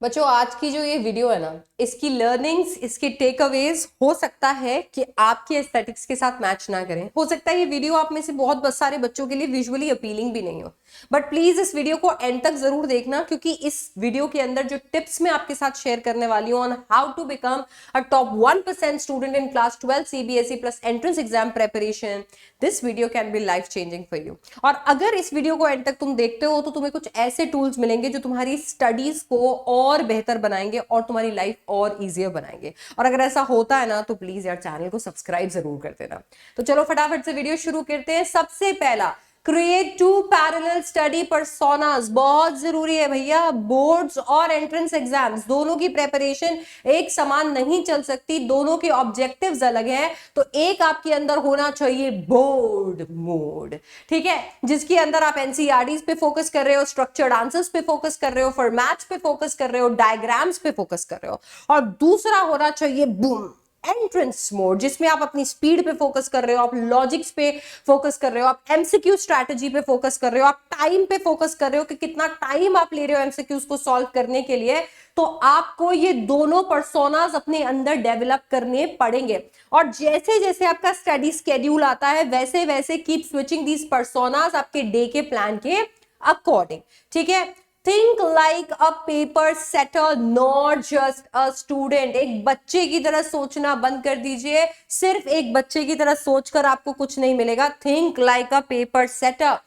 बच्चों, आज की जो ये वीडियो है ना, इसकी लर्निंग्स, इसके टेक अवेज हो सकता है कि आपके एस्थेटिक्स के साथ मैच ना करें। हो सकता है ये वीडियो आप में से बहुत सारे बच्चों के लिए विजुअली अपीलिंग भी नहीं हो, बट प्लीज इस वीडियो को एंड तक जरूर देखना, क्योंकि इस वीडियो के अंदर जो टिप्स मैं आपके साथ शेयर करने वाली हूँ on how to become a top 1% student in class 12 CBSE plus entrance exam preparation, this video can be life changing for you. और अगर इस वीडियो को एंड तक तुम देखते हो तो तुम्हें कुछ ऐसे टूल्स मिलेंगे जो तुम्हारी स्टडीज को और बेहतर बनाएंगे और तुम्हारी लाइफ और इजियर बनाएंगे। और अगर ऐसा होता है ना तो प्लीज यार चैनल को सब्सक्राइब जरूर कर देना। तो चलो फटाफट से वीडियो शुरू करते हैं। सबसे पहला, क्रिएट 2 पैरेलल स्टडी पर्सोनास। बहुत जरूरी है भैया, बोर्ड्स और एंट्रेंस एग्जाम्स दोनों की प्रेपरेशन एक समान नहीं चल सकती, दोनों के ऑब्जेक्टिव्स अलग हैं। तो एक आपके अंदर होना चाहिए बोर्ड मोड, ठीक है, जिसके अंदर आप एनसीईआरटीज पे फोकस कर रहे हो, स्ट्रक्चर्ड आंसर्स पे फोकस कर रहे हो, फॉर्मेट्स पे फोकस कर रहे हो, डायग्राम्स पे फोकस कर रहे हो। और दूसरा होना चाहिए बूम एंट्रेंस मोड, जिसमें आप अपनी स्पीड पे फोकस कर रहे हो, आप लॉजिक्स पे फोकस कर रहे हो, आप एमसीक्यू स्ट्रैटेजी पे फोकस कर रहे हो, आप टाइम पे फोकस कर रहे हो कि कितना टाइम आप ले रहे हो एमसीक्यूज को सॉल्व करने के लिए। तो आपको ये दोनों पर्सोनास अपने अंदर डेवलप करने पड़ेंगे। और जैसे जैसे आपका स्टडी स्केड्यूल आता है वैसे वैसे कीप स्विचिंग दीज पर्सोनास आपके डे के प्लान के अकॉर्डिंग, ठीक है। Think like a paper shutter, not just a student. एक बच्चे की तरह सोचना बंद कर दीजिए। सिर्फ एक बच्चे की तरह सोचकर आपको कुछ नहीं मिलेगा। Think like a paper setter.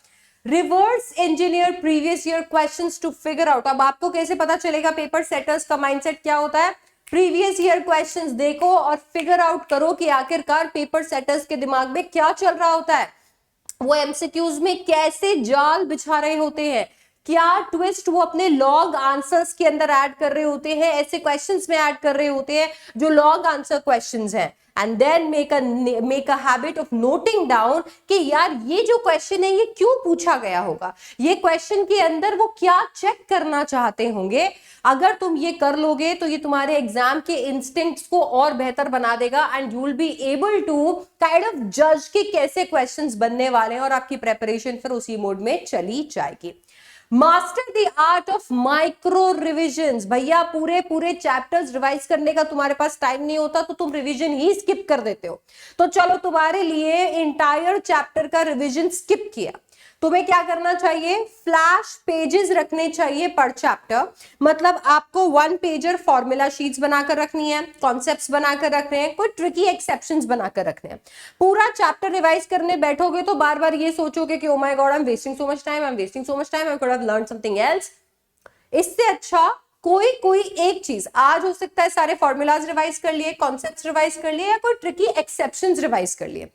Reverse engineer previous year questions to figure out. अब आपको कैसे पता चलेगा पेपर सेटर्स का माइंडसेट क्या होता है? प्रीवियस ईयर क्वेश्चंस देखो और फिगर आउट करो कि आखिरकार पेपर सेटर्स के दिमाग में क्या चल रहा होता है, वो एमसीक्यूज में कैसे जाल बिछा रहे होते हैं, क्या ट्विस्ट वो अपने लॉग आंसर्स के अंदर ऐड कर रहे होते हैं, ऐसे क्वेश्चंस में ऐड कर रहे होते हैं जो लॉग आंसर क्वेश्चंस हैं। And then make a habit of noting down कि यार ये जो क्वेश्चन है ये क्यों पूछा गया होगा, ये क्वेश्चन के अंदर वो क्या चेक करना चाहते होंगे। अगर तुम ये कर लोगे तो ये तुम्हारे एग्जाम के इंस्टिंक्ट्स को और बेहतर बना देगा and you will be able to kind of जज कि कैसे क्वेश्चंस बनने वाले हैं और आपकी प्रेपरेशन फिर उसी मोड में चली जाएगी। Master the art of micro revisions. भैया पूरे पूरे चैप्टर्स रिवाइज करने का तुम्हारे पास टाइम नहीं होता तो तुम रिवीजन ही स्किप कर देते हो। तो चलो तुम्हारे लिए इंटायर चैप्टर का रिवीजन स्किप किया। तुम्हें क्या करना चाहिए? फ्लैश पेजेस रखने चाहिए पर चैप्टर। मतलब आपको 1 पेजर फॉर्मूला शीट्स बनाकर रखनी है, कॉन्सेप्ट्स बनाकर रखने हैं, कोई ट्रिकी एक्सेप्शंस बनाकर रखने हैं। पूरा चैप्टर रिवाइज करने बैठोगे तो बार बार ये सोचोगे कि oh my God, I am wasting so much time, I am wasting so much time, I could have learn something else. इससे अच्छा कोई कोई एक चीज, आज हो सकता है सारे फॉर्मूलाज रिवाइज कर लिए, कॉन्सेप्ट्स रिवाइज कर लिए, या कोई ट्रिकी एक्सेप्शंस रिवाइज कर लिए।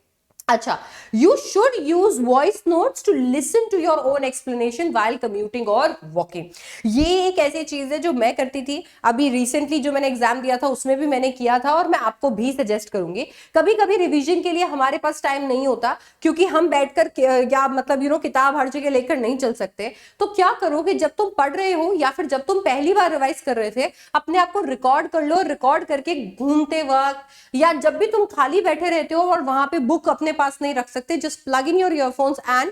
अच्छा, you should use voice notes to listen to your own explanation while commuting और वॉकिंग। ये एक ऐसी चीज है जो मैं करती थी, अभी रिसेंटली जो मैंने एग्जाम दिया था उसमें भी मैंने किया था, और मैं आपको भी सजेस्ट करूंगी। कभी कभी रिवीजन के लिए हमारे पास टाइम नहीं होता, क्योंकि हम बैठकर या मतलब किताब हर जगह लेकर नहीं चल सकते। तो क्या करो कि जब तुम पढ़ रहे हो या फिर जब तुम पहली बार रिवाइज कर रहे थे, अपने आप को रिकॉर्ड कर लो। रिकॉर्ड करके घूमते वक्त या जब भी तुम खाली बैठे रहते हो और वहां पे बुक अपने पास नहीं रख सकते, just plug in your earphones and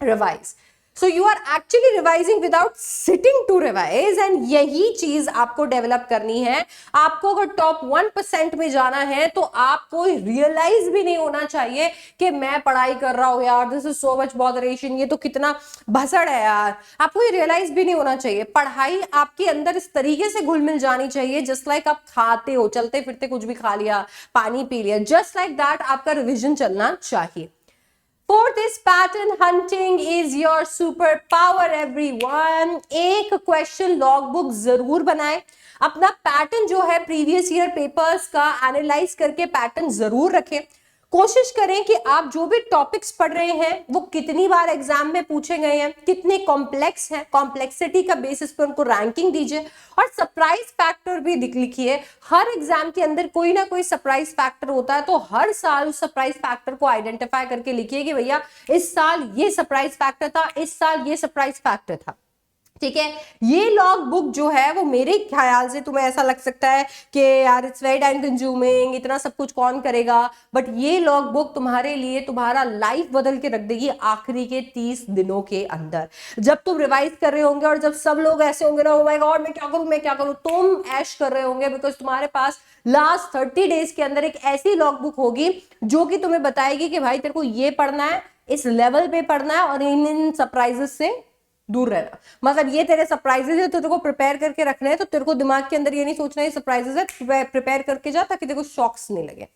revise. So you are actually revising without sitting to revise, and यही चीज आपको डेवलप करनी है। आपको अगर टॉप 1% में जाना है तो आपको रियलाइज भी नहीं होना चाहिए कि मैं पढ़ाई कर रहा हूं यार, this is so much botheration, ये तो कितना भसड़ है यार। आपको ये रियलाइज भी नहीं होना चाहिए। पढ़ाई आपके अंदर इस तरीके से घुल मिल जानी चाहिए जस्ट लाइक आप खाते हो, चलते फिरते कुछ भी खा लिया, पानी पी लिया, जस्ट लाइक दैट आपका रिविजन चलना चाहिए। For this pattern hunting is your superpower everyone। एक क्वेश्चन लॉगबुक जरूर बनाएं। अपना पैटर्न जो है प्रीवियस ईयर पेपर्स का एनालाइज करके पैटर्न जरूर रखें। कोशिश करें कि आप जो भी टॉपिक्स पढ़ रहे हैं वो कितनी बार एग्जाम में पूछे गए हैं, कितने कॉम्प्लेक्स हैं, कॉम्प्लेक्सिटी का बेसिस पर उनको रैंकिंग दीजिए। और सरप्राइज फैक्टर भी लिखिए। हर एग्जाम के अंदर कोई ना कोई सरप्राइज फैक्टर होता है, तो हर साल उस सरप्राइज फैक्टर को आइडेंटिफाई करके लिखिए कि भैया इस साल ये सरप्राइज फैक्टर था, इस साल ये सरप्राइज फैक्टर था। ठीक है। ये लॉग बुक जो है वो मेरे ख्याल से तुम्हें ऐसा लग सकता है कि यार इट्स वेरी टाइम कंज्यूमिंग, इतना सब कुछ कौन करेगा, बट ये लॉग बुक तुम्हारे लिए तुम्हारा लाइफ बदल के रख देगी आखिरी के 30 दिनों के अंदर। जब तुम रिवाइज कर रहे होंगे और जब सब लोग ऐसे होंगे ना, ओ माय गॉड मैं क्या करूं मैं क्या करूं, तुम ऐश कर रहे होंगे, बिकॉज तुम्हारे पास लास्ट 30 डेज के अंदर एक ऐसी लॉग बुक होगी जो कि तुम्हें बताएगी कि भाई तेरे को ये पढ़ना है, इस लेवल पे पढ़ना है, और इन सरप्राइजेस से दूर रहना। मतलब ये तेरे सरप्राइजेस है तो तेरे को प्रिपेयर करके रखना है, तो तेरे को दिमाग के अंदर ये नहीं सोचना है सरप्राइजेस है, प्रिपेयर करके जा ताकि तेरे को शॉक्स नहीं लगे।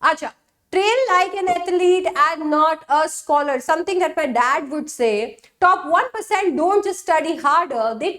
अच्छा, train like an athlete and not a scholar, something that my dad would say. Top 1% don't just study harder, they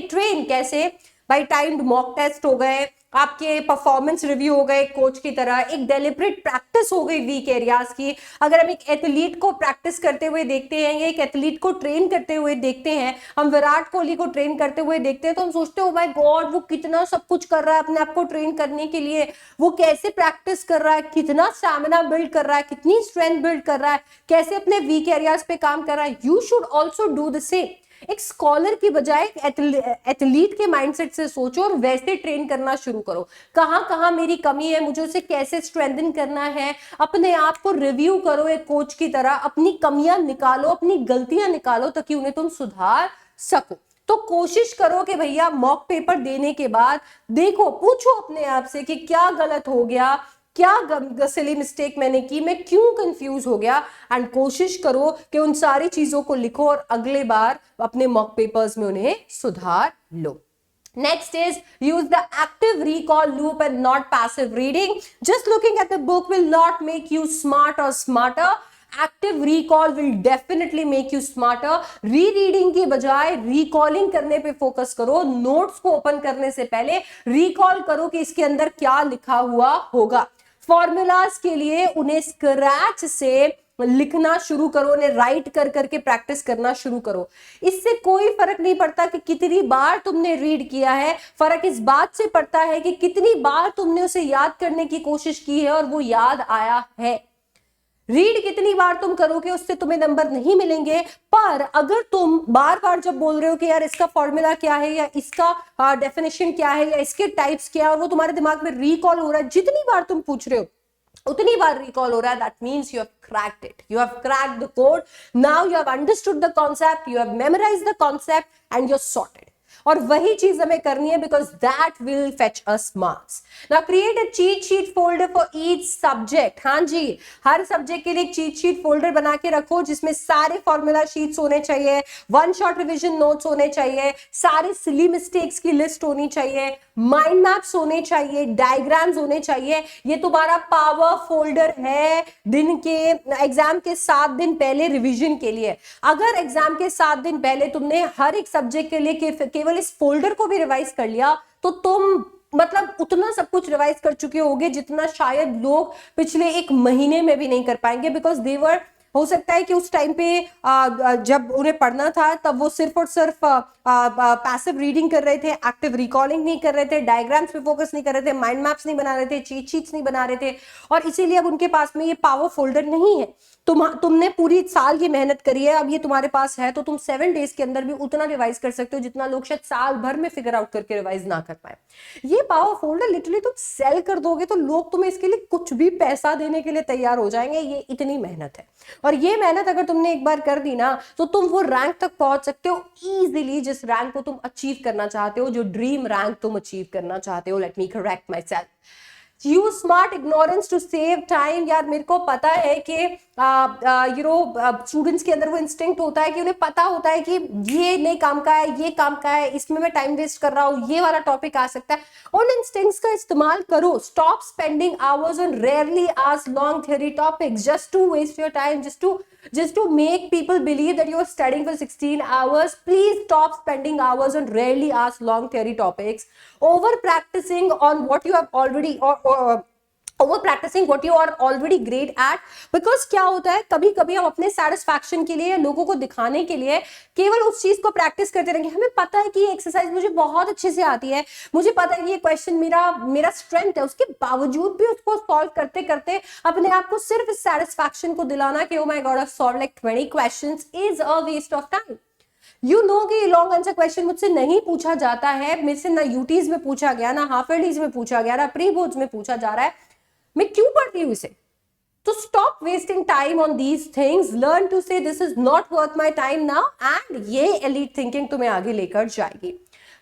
train कैसे भाई, टाइम्ड मॉक टेस्ट हो गए, आपके परफॉर्मेंस रिव्यू हो गए कोच की तरह, एक डेलिब्रेट प्रैक्टिस हो गई वीक एरियाज की। अगर हम एक एथलीट को प्रैक्टिस करते हुए देखते हैं या एक एथलीट को ट्रेन करते हुए देखते हैं, हम विराट कोहली को ट्रेन करते हुए देखते हैं, तो हम सोचते हैं ओ माय गॉड वो कितना सब कुछ कर रहा है अपने आप को ट्रेन करने के लिए, वो कैसे प्रैक्टिस कर रहा है, कितना स्टैमिना बिल्ड कर रहा है, कितनी स्ट्रेंथ बिल्ड कर रहा है, कैसे अपने वीक एरियाज पे काम कर रहा है। You should also do the same. एक स्कॉलर की बजाय एथलीट के माइंडसेट से सोचो और वैसे ट्रेन करना शुरू करो। कहां कहां मेरी कमी है, मुझे उसे कैसे स्ट्रेंथन करना है, अपने आप को रिव्यू करो एक कोच की तरह, अपनी कमियां निकालो, अपनी गलतियां निकालो ताकि उन्हें तुम सुधार सको। तो कोशिश करो कि भैया मॉक पेपर देने के बाद देखो, पूछो अपने आप से कि क्या गलत हो गया, क्या सिली मिस्टेक मैंने की, मैं क्यों कंफ्यूज हो गया, एंड कोशिश करो कि उन सारी चीजों को लिखो और अगले बार अपने मॉक पेपर्स में उन्हें सुधार लो। Next is use the active recall loop and not passive reading. Just looking at the book will not make you smart or smarter. Active recall will definitely make you smarter. Rereading की बजाय recalling करने पे focus करो। Notes को open करने से पहले recall करो कि इसके अंदर क्या लिखा हुआ होगा। फॉर्मूलाज के लिए उन्हें स्क्रैच से लिखना शुरू करो, उन्हें राइट कर करके प्रैक्टिस करना शुरू करो। इससे कोई फर्क नहीं पड़ता कि कितनी बार तुमने रीड किया है, फर्क इस बात से पड़ता है कि कितनी बार तुमने उसे याद करने की कोशिश की है और वो याद आया है। रीड कितनी बार तुम करोगे उससे तुम्हें नंबर नहीं मिलेंगे, पर अगर तुम बार बार जब बोल रहे हो कि यार इसका फॉर्मूला क्या है या इसका डेफिनेशन क्या है या इसके टाइप्स क्या है, और वो तुम्हारे दिमाग में रिकॉल हो रहा है, जितनी बार तुम पूछ रहे हो उतनी बार रिकॉल हो रहा है, that means you have cracked it, you have cracked the code, now you have understood the concept, you have memorised the concept and you are sorted. और वही चीज हमें करनी है, because that will fetch us marks. Now create a cheat sheet folder for each subject. हाँ जी, हर subject के लिए एक चीट शीट फोल्डर बना के रखो जिसमें सारे फॉर्मूला शीट्स होने चाहिए, वन शॉट रिविजन नोट्स होने चाहिए, सारे सिली मिस्टेक्स की लिस्ट होनी चाहिए, माइंड मैप्स होने चाहिए, डायग्राम्स होने चाहिए। ये तुम्हारा पावर फोल्डर है दिन के एग्जाम के 7 दिन पहले रिवीजन के लिए। अगर एग्जाम के 7 दिन पहले तुमने हर एक सब्जेक्ट के लिए केवल इस फोल्डर को भी रिवाइज कर लिया तो तुम मतलब उतना सब कुछ रिवाइज कर चुके होगे जितना शायद लोग पिछले 1 महीने में भी नहीं कर पाएंगे, बिकॉज दे वर, हो सकता है कि उस टाइम पे जब उन्हें पढ़ना था तब वो सिर्फ और सिर्फ पैसिव रीडिंग कर रहे थे, एक्टिव रिकॉलिंग नहीं कर रहे थे, डायग्राम्स पे फोकस नहीं कर रहे थे, माइंड मैप्स नहीं बना रहे थे, चीट शीट्स नहीं बना रहे थे, और इसीलिए अब उनके पास में ये पावर फोल्डर नहीं है। तुमने पूरी साल की मेहनत करी है, अब ये तुम्हारे पास है तो तुम 7 डेज के अंदर भी उतना रिवाइज कर सकते हो जितना लोग शायद साल भर में फिगर आउट करके रिवाइज ना कर पाए। ये पावर फोल्डर लिटरली तुम सेल कर दोगे तो लोग तुम्हें इसके लिए कुछ भी पैसा देने के लिए तैयार हो जाएंगे, ये इतनी मेहनत है। और ये मेहनत अगर तुमने एक बार कर दी ना तो तुम वो रैंक तक पहुंच सकते हो इजीली जिस रैंक को तुम अचीव करना चाहते हो, जो ड्रीम रैंक तुम अचीव करना चाहते हो। Let me correct myself, use smart ignorance to save time. यार मेरे को पता है कि स्टूडेंट्स के अंदर वो इंस्टिंक्ट होता है कि उन्हें पता होता है कि ये नहीं काम का है, ये काम का है, इसमें मैं टाइम वेस्ट कर रहा हूँ, ये वाला टॉपिक आ सकता है। उन इंस्टिंक्ट्स का इस्तेमाल करो। Stop spending hours on rarely asked long theory topics just to waste your time, just to make people believe that you are studying for 16 hours. Please stop spending hours on rarely asked long theory topics. Over practicing on what you have already over practicing what you are already great at, because क्या होता है कभी कभी हम अपने satisfaction के लिए, लोगों को दिखाने के लिए केवल उस चीज को प्रैक्टिस करते रहेंगे। हमें पता है कि ये एक्सरसाइज मुझे बहुत अच्छे से आती है, मुझे पता है कि ये क्वेश्चन मेरा स्ट्रेंथ है, उसके बावजूद भी उसको सॉल्व करते करते अपने आप को सिर्फ इस सेटिस्फैक्शन को दिलाना कि oh my God I solve like 20 questions is a waste of time. You know कि ये लॉन्ग आंसर क्वेश्चन मुझसे नहीं पूछा जाता है, मुझसे ना यूटीज में पूछा गया, ना हाफ ईयरलीज में पूछा गया, ना प्री बोर्ड्स में पूछा जा रहा है, मैं क्यों पढ़ रही हूँ इसे? तो stop wasting time on these things, learn to say this is not worth my time now, and ये elite thinking तुम्हें आगे लेकर जाएगी.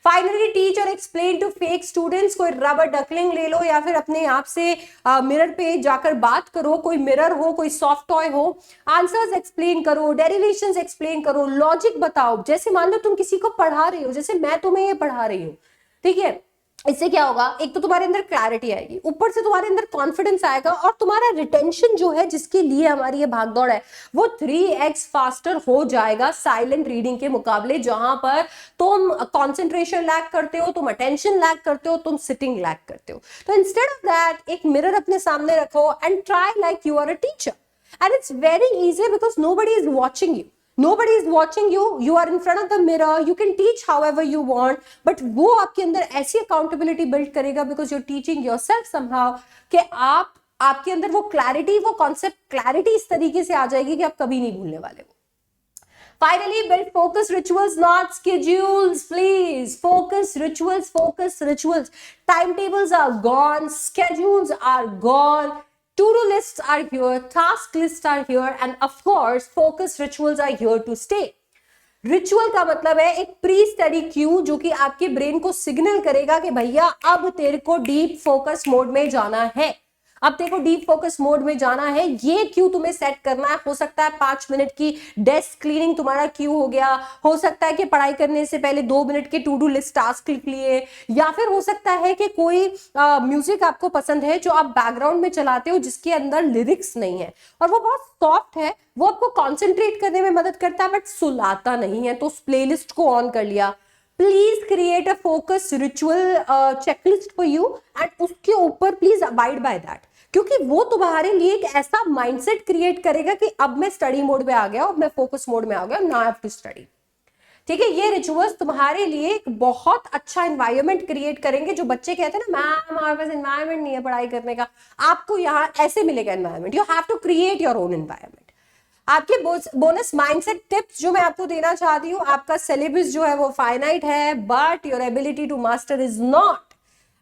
फाइनली टीच और एक्सप्लेन टू फेक स्टूडेंट्स. कोई रबर डकलिंग ले लो या फिर अपने आप से मिरर पे जाकर बात करो, कोई मिरर हो, कोई सॉफ्ट टॉय हो, आंसर्स एक्सप्लेन करो, डेरिवेशंस एक्सप्लेन करो, लॉजिक बताओ. जैसे मान लो तुम किसी को पढ़ा रही हो, जैसे मैं तुम्हें ये पढ़ा रही हूँ, ठीक है, इससे क्या होगा, एक तो तुम्हारे अंदर क्लैरिटी आएगी, ऊपर से तुम्हारे अंदर कॉन्फिडेंस आएगा, और तुम्हारा रिटेंशन जो है, जिसके लिए हमारी ये भागदौड़ है, वो 3x फास्टर हो जाएगा साइलेंट रीडिंग के मुकाबले, जहां पर तुम कंसंट्रेशन लैक करते हो, तुम अटेंशन लैक करते हो, तुम सिटिंग लैक करते हो. तो इंस्टेड ऑफ दैट एक मिरर अपने सामने रखो and try like you are a teacher, and it's very easy because nobody is watching you. Nobody is watching you. You are in front of the mirror. You can teach however you want, but वो आपके अंदर ऐसी accountability build करेगा because you're teaching yourself somehow कि आपके अंदर वो clarity, वो concept clarity इस तरीके से आ जाएगी कि आप कभी नहीं भूलने वाले हो. Finally, build focus rituals, not schedules, please. Focus rituals, focus rituals. Timetables are gone, schedules are gone. To-do lists are here, task lists are here, and of course, focus rituals are here to stay. Ritual का मतलब है एक pre study Q जो कि आपके brain को signal करेगा कि भैया अब तेरे को डीप फोकस मोड में जाना है, अब तेरे को डीप फोकस मोड में जाना है. ये क्यू तुम्हें सेट करना है. हो सकता है 5 मिनट की डेस्क क्लीनिंग तुम्हारा क्यू हो गया, हो सकता है कि पढ़ाई करने से पहले 2 मिनट के टू डू लिस्ट टास्क लिख लिए, या फिर हो सकता है कि कोई म्यूजिक आपको पसंद है जो आप बैकग्राउंड में चलाते हो, जिसके अंदर लिरिक्स नहीं है और वो बहुत सॉफ्ट है, वो आपको कॉन्सेंट्रेट करने में मदद करता है बट सुलाता नहीं है, तो उस प्लेलिस्ट को ऑन कर लिया. Please create a focus ritual checklist for you, and उसके ऊपर प्लीज अबाइड बाय दैट, क्योंकि वो तुम्हारे लिए एक ऐसा माइंडसेट क्रिएट करेगा कि अब मैं स्टडी मोड में आ गया, अब मैं फोकस मोड में आ गया, now I have to study. ठीक है, ये रिचुअल्स तुम्हारे लिए एक बहुत अच्छा एनवायरनमेंट क्रिएट करेंगे. जो बच्चे कहते हैं ना मैम हमारे पास एनवायरनमेंट नहीं है पढ़ाई करने का, आपको यहाँ ऐसे मिलेगा environment. You have to create your own environment. आपके बोनस माइंडसेट टिप्स जो मैं आपको देना चाहती हूँ, आपका सिलेबस जो है वो फाइनाइट है, but your ability to master is not.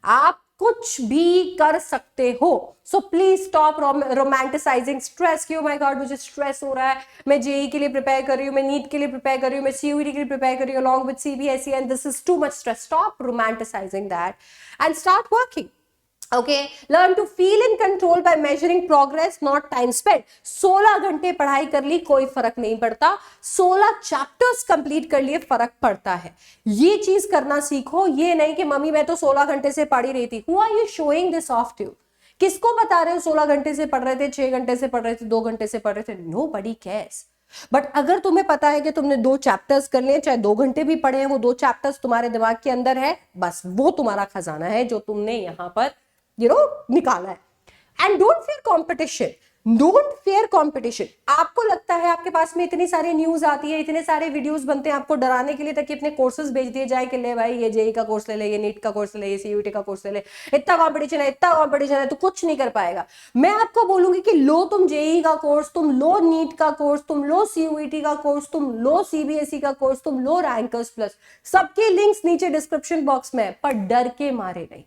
आप कुछ भी कर सकते हो. So please stop romanticising stress कि ओ माय गॉड मुझे स्ट्रेस हो रहा है, मैं जेई के लिए प्रिपेयर कर रही हूँ, मैं नीट के लिए प्रिपेयर कर रही हूँ, मैं सीयूईटी के लिए प्रिपेयर कर रही हूँ along with CBSE and this is too much stress. Stop romanticizing that and start working. Okay, learn to feel in control by measuring progress, not time spent. 16 घंटे पढ़ाई कर ली कोई फर्क नहीं पड़ता, 16 चैप्टर्स कंप्लीट कर लिए फर्क पड़ता है. ये चीज करना सीखो. ये नहीं कि मम्मी मैं तो 16 घंटे से पढ़ ही रही थी. Who are you showing this off to? किसको बता रहे हो 16 घंटे से पढ़ रहे थे, 6 घंटे से पढ़ रहे थे, 2 घंटे से पढ़ रहे थे? Nobody cares. बट अगर तुम्हें पता है कि तुमने 2 चैप्टर्स कर लिए, चाहे 2 घंटे भी पढ़े हैं, वो 2 चैप्टर्स तुम्हारे दिमाग के अंदर है, बस वो तुम्हारा खजाना है जो तुमने यहाँ पर निकाला है. And don't fear competition. Don't fear competition. आपको लगता है आपके पास में इतनी सारी न्यूज आती है, इतने सारे वीडियोस बनते हैं आपको डराने के लिए ताकि अपने कोर्सेज भेज दिए जाए कि ले भाई ये जेई का कोर्स ले ले, ये नीट का कोर्स ले ले, ये सीयूईटी का कोर्स ले ले, इतना कंपटीशन है तो कुछ नहीं कर पाएगा. मैं आपको बोलूंगी कि लो तुम जेई का कोर्स, तुम लो नीट का कोर्स, तुम लो सीयूईटी का कोर्स, तुम लो सीबीएसई का कोर्स, तुम लो रैंकर्स प्लस. सबके लिंक्स नीचे डिस्क्रिप्शन बॉक्स में है, पर डर के मारे नहीं.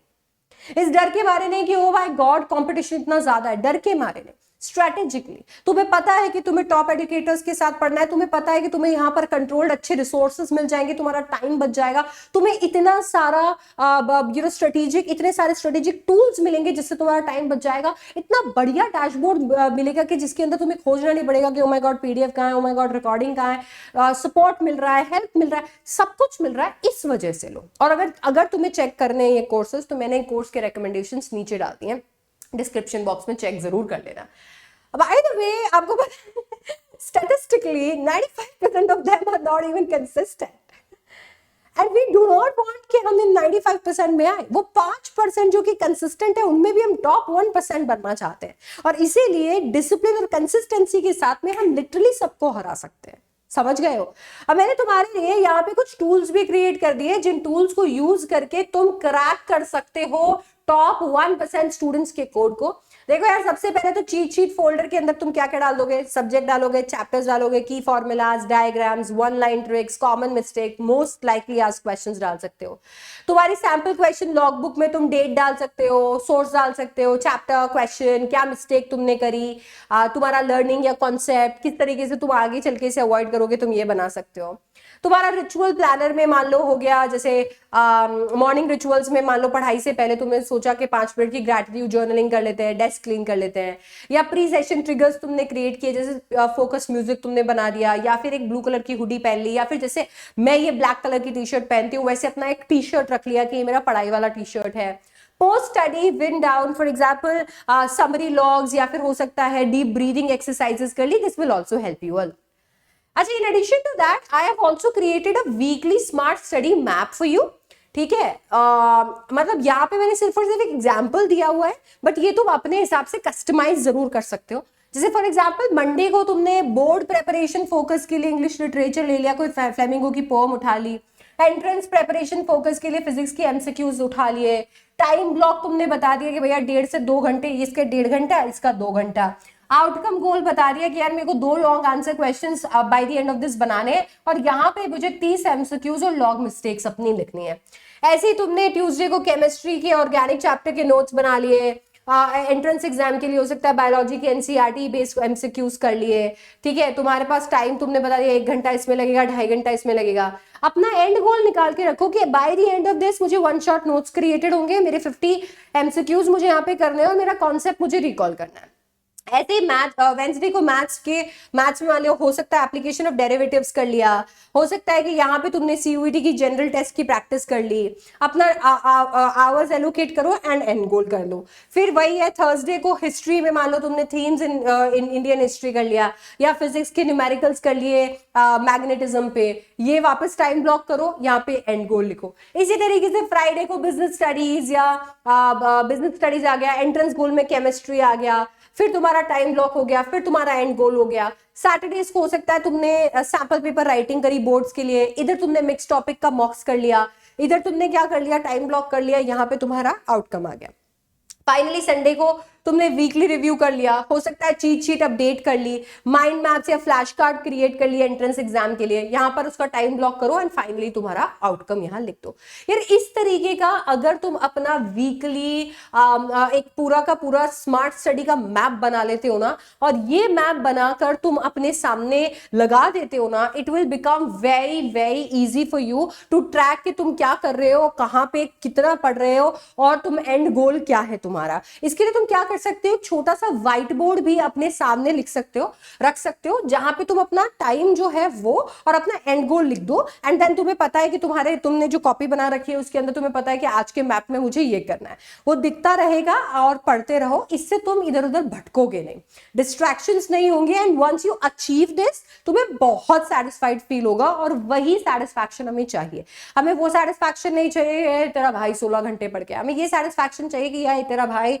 इस डर के मारे नहीं कि ओ माय गॉड कंपटीशन इतना ज्यादा है, डर के मारे नहीं. स्ट्रेटेजिकली तुम्हें पता है कि तुम्हें टॉप एजुकेटर्स के साथ पढ़ना है, तुम्हें पता है कि तुम्हें यहाँ पर कंट्रोल्ड अच्छे रिसोर्सेज मिल जाएंगे, तुम्हारा टाइम बच जाएगा, तुम्हें इतना सारा स्ट्रेटेजिक, इतने सारे स्ट्रेटेजिक टूल्स मिलेंगे जिससे तुम्हारा टाइम बच जाएगा. इतना बढ़िया डैशबोर्ड मिलेगा कि जिसके अंदर तुम्हें खोजना नहीं पड़ेगा कि ओ माय गॉड पीडीएफ कहाँ है, ओ माय गॉड रिकॉर्डिंग कहाँ है, सपोर्ट मिल रहा है, हेल्प मिल रहा है, सब कुछ मिल रहा है. इस वजह से लो. और अगर तुम्हें चेक करने हैं ये कोर्सेज तो मैंने कोर्स के रिकमेंडेशंस नीचे डाल दिए हैं, डिस्क्रिप्शन बॉक्स में चेक जरूर कर लेना. By the way, आपको पता statistically 95% of them are not even consistent, and we do not want कि हम इन 95% में आए. वो 5% जो कि कंसिस्टेंट है उनमें भी हम टॉप 1% बनना चाहते हैं, और इसीलिए डिसिप्लिन और कंसिस्टेंसी के साथ में हम लिटरली सबको हरा सकते हैं. समझ गए हो? अब मैंने तुम्हारे लिए यहाँ पे कुछ टूल्स भी क्रिएट कर दिए जिन टूल्स को यूज करके तुम क्रैक कर सकते हो टॉप 1% स्टूडेंट्स के कोड को. देखो यार, सबसे पहले तो चीट शीट फोल्डर के अंदर तुम क्या क्या डाल दोगे, सब्जेक्ट डालोगे, चैप्टर्स डालोगे, की formulas, diagrams, one line tricks, common mistake, most likely asked questions डाल सकते हो। तुम्हारी सैंपल क्वेश्चन लॉग बुक में तुम डेट डाल सकते हो, सोर्स डाल सकते हो, चैप्टर, क्वेश्चन, क्या मिस्टेक तुमने करी, तुम्हारा लर्निंग या कॉन्सेप्ट किस तरीके से तुम आगे चल के इसे अवॉइड करोगे, तुम ये बना सकते हो। तुम्हारा रिचुअल प्लानर में मान लो हो गया, जैसे मॉर्निंग रिचुअल्स में मान लो पढ़ाई से पहले तुमने सोचा कि 5 मिनट की ग्रैटिट्यूड जर्नलिंग कर लेते हैं, डेस्क क्लीन कर लेते हैं, या प्री सेशन ट्रिगर्स तुमने क्रिएट किए, जैसे फोकस म्यूजिक तुमने बना दिया, या फिर एक ब्लू कलर की हुडी पहन ली, या फिर जैसे मैं ये ब्लैक कलर की टी शर्ट पहनती हूँ वैसे अपना एक टी शर्ट रख लिया कि ये मेरा पढ़ाई वाला टी शर्ट है। Post study wind down for example summary logs, या फिर हो सकता है डीप ब्रीदिंग एक्सरसाइजेस कर ली, this will also help you all. अच्छा, in addition to that I have also created a weekly smart study map for you. ठीक है, मतलब यहाँ पे मैंने सिर्फ और सिर्फ एक एग्जाम्पल दिया हुआ है, बट ये तुम अपने हिसाब से कस्टमाइज जरूर कर सकते हो। जैसे फॉर एग्जाम्पल मंडे को तुमने बोर्ड प्रेपरेशन फोकस के लिए इंग्लिश लिटरेचर ले लिया, कोई फ्लेमिंगो की पोम उठा ली, एंट्रेंस प्रेपरेशन फोकस के लिए फिजिक्स की एमसीक्यूज उठा लिए, टाइम ब्लॉक तुमने बता दिया कि भैया 1.5 से 2 घंटे, इसके 1.5 घंटा, इसका 2 घंटा, आउटकम गोल बता दिया कि यार मेरे को 2 long answer questions by the end of this बनाने हैं, और यहाँ पे मुझे 30 एमसीक्यूज और लॉग मिस्टेक्स अपनी लिखनी है। ऐसे ही तुमने ट्यूसडे को केमिस्ट्री के ऑर्गेनिक चैप्टर के नोट्स बना लिए, एंट्रेंस एग्जाम के लिए हो सकता है बायोलॉजी के एनसीईआरटी बेस्ड एमसीक्यूज कर लिए। ठीक है, तुम्हारे पास टाइम तुमने बता दिया 1 घंटा इसमें लगेगा, 2.5 घंटा इसमें लगेगा। अपना एंड गोल निकाल के रखो कि by the end of this मुझे 1 शॉट नोट्स क्रिएटेड होंगे, मेरे 50 एमसीक्यूज मुझे यहाँ पे करने हैं और मेरा कॉन्सेप्ट मुझे रिकॉल करना है। ऐसे ही वेंसडे को मैथ्स में मान लो हो सकता है एप्लीकेशन ऑफ डेरिवेटिव्स कर लिया, हो सकता है कि यहाँ पे तुमने सीयूईटी की जनरल टेस्ट की प्रैक्टिस कर ली, अपना आवर्स एलोकेट करो एंड एंड गोल कर लो। फिर वही है, थर्सडे को हिस्ट्री में मान लो तुमने थीम्स इन इंडियन हिस्ट्री कर लिया, या फिजिक्स के न्यूमेरिकल्स कर लिए मैग्नेटिज्म पे, ये वापस टाइम ब्लॉक करो, यहाँ पे एंड गोल लिखो। इसी तरीके से फ्राइडे को बिजनेस स्टडीज या बिजनेस स्टडीज आ गया, एंट्रेंस गोल में केमिस्ट्री आ गया, फिर तुम्हारा टाइम ब्लॉक हो गया, फिर तुम्हारा एंड गोल हो गया। सैटरडेज को हो सकता है तुमने सैंपल पेपर राइटिंग करी बोर्ड्स के लिए, इधर तुमने मिक्स टॉपिक का मॉक्स कर लिया, इधर तुमने क्या कर लिया, टाइम ब्लॉक कर लिया, यहाँ पे तुम्हारा आउटकम आ गया। फाइनली संडे को तुमने वीकली रिव्यू कर लिया, हो सकता है चीट शीट अपडेट कर ली, माइंड मैप्स या फ्लैश कार्ड क्रिएट कर लिया एंट्रेंस एग्जाम के लिए, यहाँ पर उसका टाइम ब्लॉक करो एंड फाइनली तुम्हारा आउटकम यहाँ लिख दो। यार इस तरीके का अगर तुम अपना वीकली एक पूरा का पूरा स्मार्ट स्टडी का मैप बना लेते हो ना, और ये मैप बनाकर तुम अपने सामने लगा देते हो ना, it will become very very easy for you to track कि तुम क्या कर रहे हो, कहाँ पे कितना पढ़ रहे हो, और तुम एंड गोल क्या है तुम्हारा। इसके लिए तुम क्या कर सकते हो, छोटा सा व्हाइट बोर्ड भी अपने सामने लिख सकते हो, रख सकते हो, जहां पे तुम अपना टाइम जो है वो और अपना एंड गोल लिख दो, एंड देन तुम्हें पता है कि तुमने जो कॉपी बना रखी है उसके अंदर तुम्हें पता है कि आज के मैप में मुझे ये करना है, वो दिखता रहेगा और पढ़ते रहो। इससे तुम इधर उधर भटकोगे नहीं, डिस्ट्रैक्शंस नहीं होंगे, and once you achieve this तुम्हें बहुत सेटिस्फाइड फील होगा, और वही सेटिस्फैक्शन हमें चाहिए। हमें वो सेटिस्फैक्शन नहीं चाहिए तेरा भाई 16 घंटे पढ़ के, हमें ये सेटिस्फैक्शन चाहिए कि यार तेरा भाई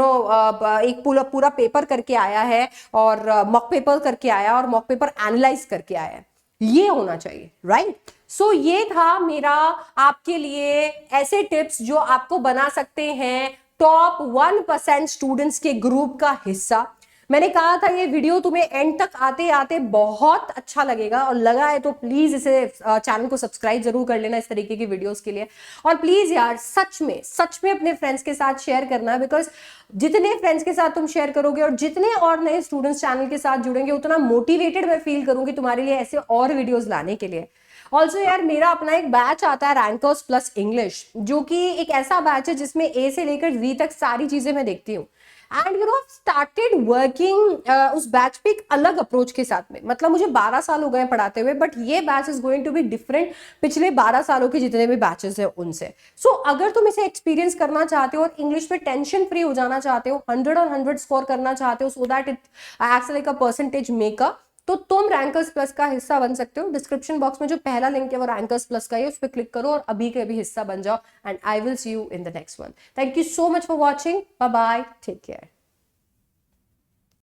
एक पूरा पेपर करके आया है, और मॉक पेपर करके आया, और मॉक पेपर एनालाइज करके आया है, ये होना चाहिए, राइट। सो ये था मेरा आपके लिए ऐसे टिप्स जो आपको बना सकते हैं टॉप 1% स्टूडेंट्स के ग्रुप का हिस्सा। मैंने कहा था ये वीडियो तुम्हें एंड तक आते आते बहुत अच्छा लगेगा, और लगा है तो प्लीज इसे चैनल को सब्सक्राइब जरूर कर लेना इस तरीके की वीडियोस के लिए। और प्लीज यार सच में अपने फ्रेंड्स के साथ शेयर करना, बिकॉज जितने फ्रेंड्स के साथ तुम शेयर करोगे और जितने और नए स्टूडेंट्स चैनल के साथ जुड़ेंगे, उतना मोटिवेटेड मैं फील करूंगी तुम्हारे लिए ऐसे और वीडियोज लाने के लिए। ऑल्सो यार मेरा अपना एक बैच आता है रैंकर्स प्लस इंग्लिश, जो कि एक ऐसा बैच है जिसमें ए से लेकर जी तक सारी चीजें मैं देखती हूँ, and you know started working उस बैच पे एक अलग अप्रोच के साथ में। मतलब मुझे 12 साल हो गए पढ़ाते हुए, बट ये batch is going to be different पिछले 12 सालों के जितने भी बैचेस हैं उनसे। सो अगर तुम इसे एक्सपीरियंस करना चाहते हो और इंग्लिश में टेंशन फ्री हो जाना चाहते हो, 100 और 100 स्कोर करना चाहते हो, so that it acts like a percentage maker, तो तुम रैंकर्स प्लस का हिस्सा बन सकते हो। डिस्क्रिप्शन बॉक्स में जो पहला लिंक है वो रैंकर्स प्लस का है, उस पर क्लिक करो और अभी के अभी हिस्सा बन जाओ, and I will see you in the next one. Thank you so much for watching, bye bye, take care.